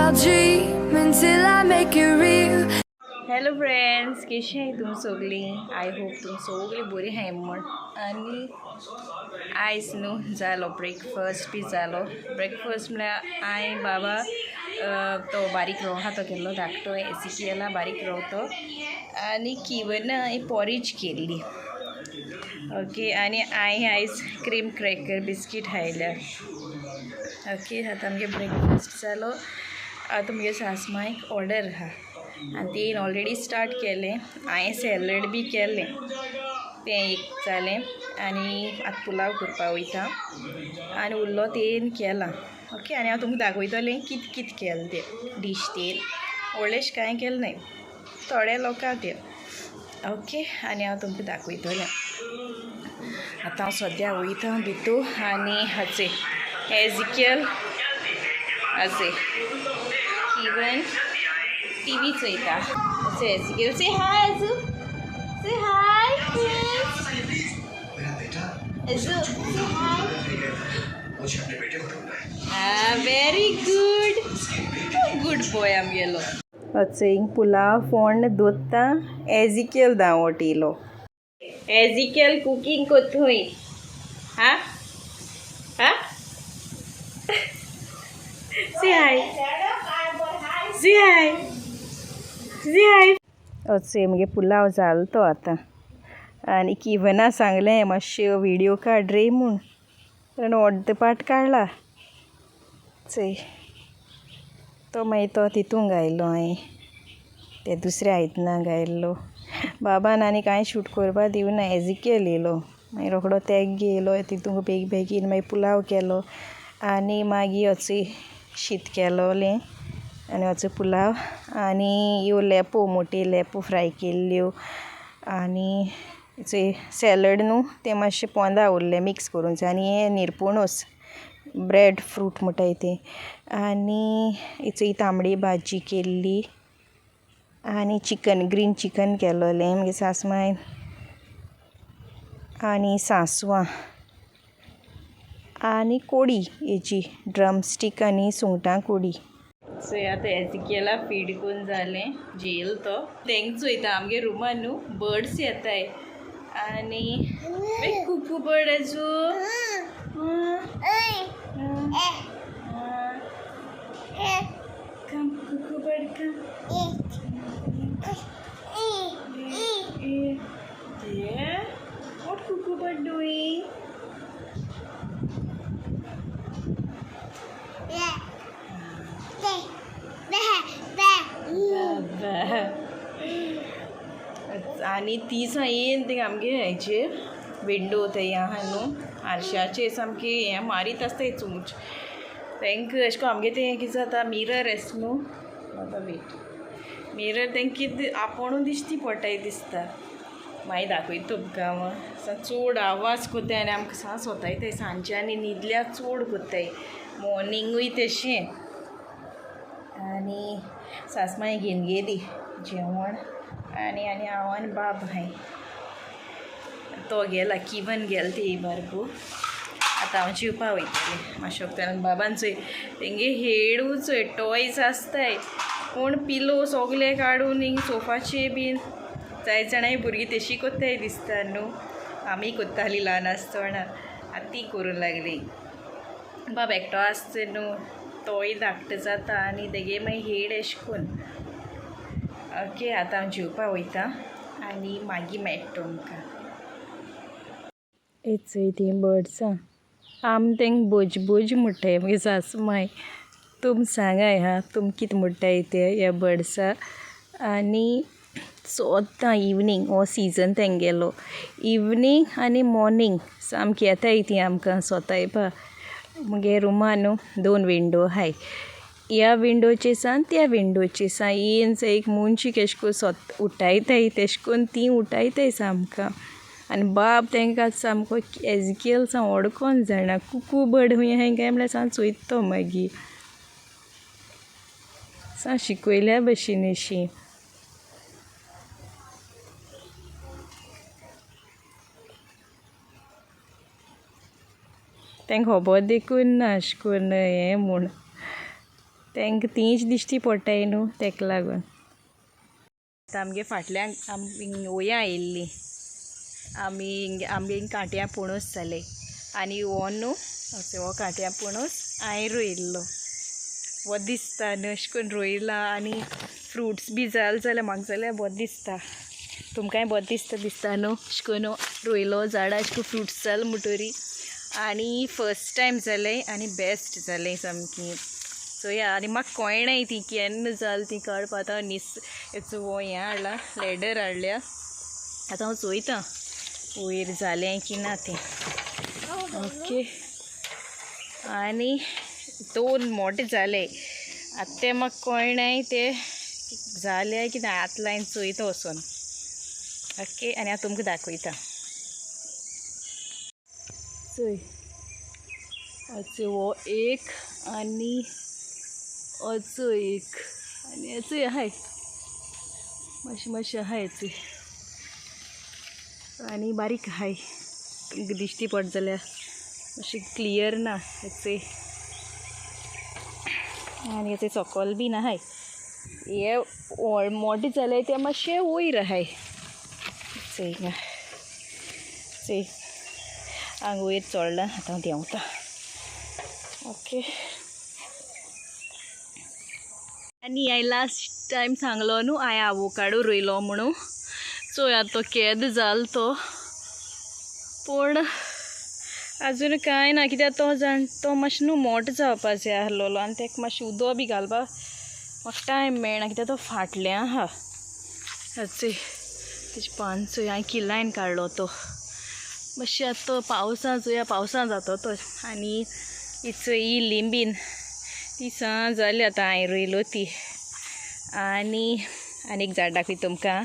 I'll dream until I make it real. Hello friends, कशी आहे तुम सगळी? आय होप तुम सगळी बरी आहे म्हण. आणि आयज न्हू जालो ब्रेकफास्ट बी जालो. ब्रेकफास्ट म्हळ्यार आय बाबा तो बारीक रवो आहा तो केल्लो धाकटो एसिकियला बारीक रवो तो आनी किवन पॉरीज केल्ली. ओके, आनी आय आयज क्रीम क्रॅकर बिस्कीट खायल्या. ओके, आतां आमगे ब्रेकफास्ट जालो. आतां मुगे सासमायक ऑर्डर आहा आनी तेन ऑलरेडी स्टार्ट केलें. हांवें सॅलड बी केलें, तें एक जालें. आनी आतां पुलाव करपा वयता आनी उरलो तेन केलां. ओके, आनी हांव तुमकां दाखयतलें कित कित केलें तें डीश. तेन व्हडलेंशें कांय केलें नाय, थोड्या लोकांक तें. ओके, आनी हांव तुमकां दाखयतलें. आतां हांव सद्या वयता भितू आनी हाचे एजिकियल हाचे इवन टीवी चोयता. असे एजिकियल से हाय अजू, से हाय अजू, से हाय. वेरी गुड, गुड बॉय आमगेलो. हिंग पुलाव फोंड दोत्ता एजिकियल दावोट येयलो. एजिकियल कुकिंग कोत्थूय हा हा. से हाय, से हाय, से हाय. असे मगे पुलाव जालो तो आतां. आनी किवना सांगलें मातशें व्हिडिओ काड रे म्हूण, कारण अर्द पार्ट काडला. चोय तो मागीर तो तितूंक घायलो हांवें, ते दुसऱ्या आयदनाक घायल्लो. बाबान आनी कांय शूट करपा दिवना. एजिकियल येयलो मागीर रोखडो तेग घेयलो तितूंक बेगीन मागीर पुलाव केलो आनी मागीर अचें शीत केलोलें आनी अचो पुलाव आनी ह्यो लेपो मोटी लेपो फ्राय केल्ल्यो आनी चोय सॅलड न्हू तें मातशें पोंदा उरलें मिक्स करूंक आनी हें निरपोणोस ब्रेड फ्रूट म्हणटाय तें. आनी चोय तांबडी भाजी केल्ली आनी चिकन ग्रीन चिकन केलोलें म्हगे सासमायन आनी सांसवां आनी कोडी हेची ड्रमस्टीक आनी सुंगटां कोडी. सो आतां एजिकियला फीड करून जालें, जेल तो तेंक चोयता. आमगे रुमान न्हू बर्ड्स येताय आनी कुकू बर्ड अजू come cuckoo bird come. Yeah, what cuckoo bird doing? आनी ती येन ते आमगे हेचे विंडो थंय आहा न्हू आरशाचे सामके हें मारीत आसताय चुंच. तेंक अशें को आमगे तें कितें जाता मिरर आसा न्हू बाबा वेट मिरर तेंक कितें आपुणू दिश्टी पडटाय दिसता. मागीर दाखयता तुमकां हांव. चड आवाज कोत्ताय आनी आमकां सांस वताय थंय सांजचे आनी न्हिदल्यार चड कोत्ताय मॉर्निंगूय तेशें. आनी सासमाय घेवन गेली जेवण आनी हांव आनी बाब हाय. तो गेला किवन गेल ते बारगू. आतां हांव जेवपा वयतलें मातशें वगतान. बाबान चोय तेंगे हेडू चोय टॉयज आसताय पूण पिलो सोगले काडून हिंग सोफाचेर बीन जाय जाणाय भुरगीं तेशी कोत्ताय दिसता न्हू. आमी कोत्तालीं ल्हान आसतना, आतां ती करूंक लागली. बाब एकटो आसता न्हू तोय धाकटो जाता आनी तेगे मागीर हेड अशें करून. ओके, आतां हांव जेवपा वयता आनी मागीर मेळटा तुमकां. चोय तीं बर्ड्सां आम तेंक बोज म्हणटाय म्हगे सासूमाय. तुम सांगाय हा तुम कित म्हणटाय ते ह्या बर्ड्सां. आनी सोद्दां इवनींग हो सिजन तेंगेलो इवनींग आनी मॉर्निंग सामकी येताय तीं आमकां सोतायपा. मुगे रुमान न्हू 2 विंडो आहाय. ह्या विंडोचे सान त्या विंडोचे सान येन एक मुनशीक एशें कोन्न उठायताय तेशें कोन्न तीं उठायताय सामकां. आनी बाब तेंकां सामको एजिकियल सा ओडकोन जाणा कुकू बर्ड हूंय आहाय काय म्हळ्यार सा चोयता तो मागीर सा शिकयल्या भशेन अशी. तेंक खबर देखून ना अशें करून हें म्हूण तांकां तीच दिश्टी पडटाय न्हू ताका लागून. आतां आमगे फाटल्यान आमी वया आयिल्लीं आमगे कांट्यां पणस जाले आनी हो न्हू हो कांट्यां पणस हांवें रोयिल्लो. बरो दिसता न्हू अशें करून रोयला आनी फ्रुट्स बी जाल जाल्यार म्हाका जाल्यार बरो दिसता. तुमकांय बरो दिसता न्हू अशें करून रोयलो झाडां अशें करून फ्रुट्स जाल म्हणटरी. आनी फर्स्ट टायम जालें आनी बेस्ट जालें सामकी. सो या आनी म्हाका कळनाय ती केन्ना जाल ती काडपा. आतां हेचो हो हें हाडला लॅडर हाडल्या. आतां हांव चोयतां वयर जालें की ना तें. ओके आनी 2 मोठे जाले. आतां ते म्हाका कळनाय ते जाले की ना. आतां लायन चोयता वचोन. ओके आनी हांव तुमकां दाखयतां. चोय हो एक आनी असो एक आनी हेचोय आहाय मातशें आहाय हेचोय आनी बारीक आहाय. तुमकां दिश्टी पड जाल्यार मातशें क्लियर ना हेचोय. आनी हेचोय सकयल बीन आहाय. हे मोठे जाले ते मातशे वयर आहाय. चोय हांगा वयर चडलां. आतां हांव देंवतां. ओके आनी हांवें लास्ट टायम सांगलो न्हू हांवें आवोकाडो रोयलो म्हणून. चोय आतां तो केद जालो तो. पूण आजून कांय ना कित्याक तो मातशें न्हू मोठो जावपा जाय आसलोलो आनी ताका मातशें उदो बी घालपा म्हाका टायम मेळना कित्याक तो फाटल्यान आहा. चोय तेजे पान चोय हांवें किलायन काडलो तो. मातशें आतां तो पावसां जातो तो. आनी ही चोय ही लिंबीन ती सा जाली आतां हांवें रोयलो ती. आनी एक झाड दाखय तुमकां.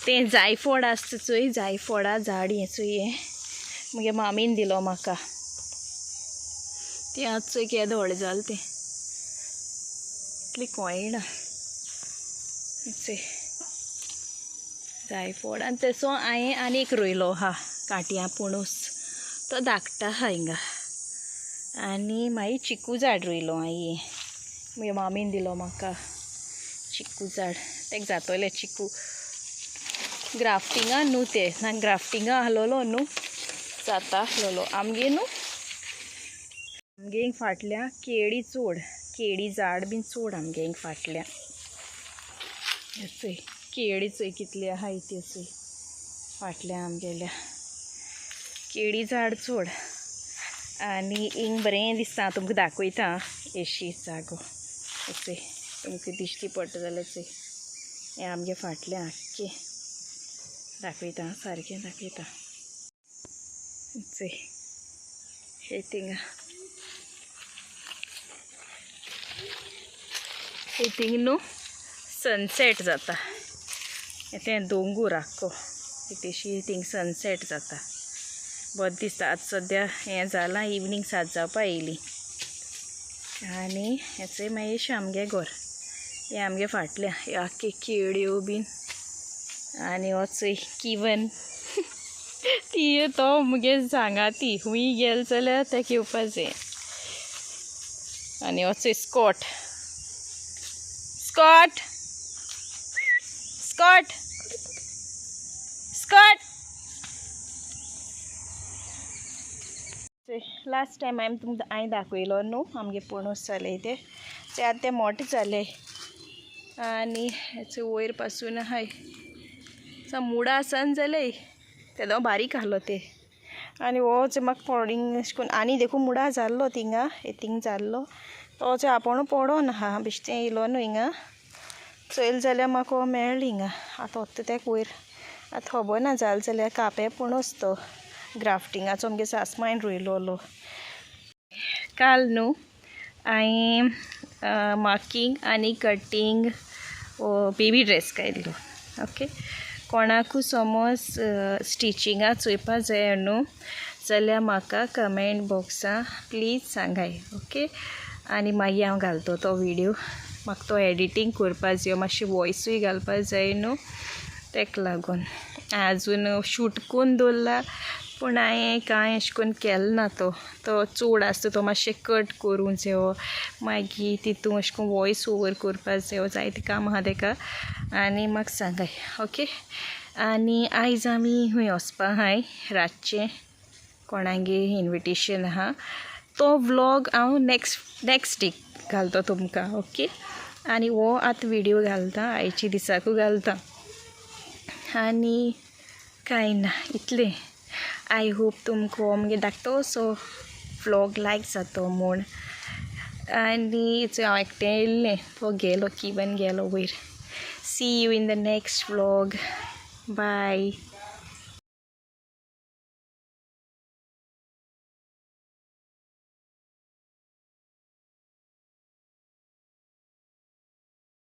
तें जायफळ आसता चोय जायफळा झाड हें चोय हें म्हगे मामीन दिलो म्हाका. तें आतां चोय केदो व्हडलें जालें तें इतलें कळना. चोय जायफळ आनी तेसो हांवें आनी एक रोयलो आहा कांट्यां पणस तो धाकटो आहा हिंगा. आनी मागीर चिकू झाड रोयलो हांवें. म्हगे मामीन दिलो म्हाका चिकू झाड. तेका जातोलें चिकू ग्राफ्टिंगा न्हू ते ना ग्राफ्टिंगा आहलोलो न्हू जाता आहलोलो. आमगे न्हू आमगे फाटल्या केळी झाड बीन चोड आमगे फाटल्या. चोय केळी चोय कितली आहाय ती चोय फाटल्या आमगेल्या केळी झाड चोड. आनी हिंग बरें दिसता. तुमकां दाखयता एशी जागो. चोय तुमकां दिश्टी पडटा जाल्यार चोय हें आमगे फाटल्या आख्खें दाखयता सारकें दाखयता. चोय हे थिंगा हे थिंग न्हू सनसेट जाता. तें दोंगूर आख्खो तेशी थिंग सनसेट जाता. बरें दिसता. आतां सद्या हें जालां इवनिंग 7 जावपा येयली. आनी हेचोय मागीर आमगे घर हें आमगे फाटल्या हे आख्खे केळ्यो बीन. आनी हो चोय किवन ती तो मुगे सांगाती हूंय गेल जाल्यार ताका येवपा जाय. आनी हो चोय स्कॉट लास्ट टायम हांवें दाखयलो न्हू आमगे पणस जाले ते आतां ते मोठे जाले. आनी हेचे वयर पासून आहाय मुडा आसन जाले तेदो बारीक आहलो ते. आनी हो जे म्हाका पडींग अशें करून आनी देखून मुडा जाल्लो थिंगा थिंग जाल्लो तो जे आपूण पडोन आहा बेश्टें येयलो न्हू हिंगा. चोयल जाल्यार म्हाका हो मेळ्ळो हिंगा. आतां होत तेका वयर आतां खबर ना जाल जाल्यार कापे पणस तो ग्राफ्टिंगाचो आमगे सासमायन रोयलोलो. काल न्हू हांवें मार्कींग आनी कटींग बेबी ड्रेस काडलो. ओके कोणाकू समज स्टिचिंगा चोयपा जाय न्हू जाल्यार म्हाका कमेंट बॉक्सां प्लीज सांगाय. ओके आनी मागीर हांव घालतो तो विडियो. म्हाका तो एडिटींग करपा जाय मातशी वॉयसूय घालपा जाय न्हू ताका लागून आजून शूट करून दवरला पूण हांवें कांय अशें करून केलो ना तो चड आसता तो मातशें कट करूं जायो मागीर तितून अशें करून वॉयस ओवर करपा जायो जायतें काम आहा तेका आनी म्हाका सांगाय ओके. आनी आयज आमी हूंय वचपा आहाय रातचें कोणागेर इन्विटेशन आहा तो व्लॉग हांव नेक्स्ट डे घालता तुमकां ओके. आनी हो आतां व्हिडियो घालता आयच्या दिसाकू घालता आनी कांय ना इतलें. आय होप तुमकां हो मगे धाकटो सो व्लॉग लायक जातो म्हूण. आनी हांव एकटें येयल्लें तो गेलो किवन गेलो वयर. See you in the next vlog. Bye.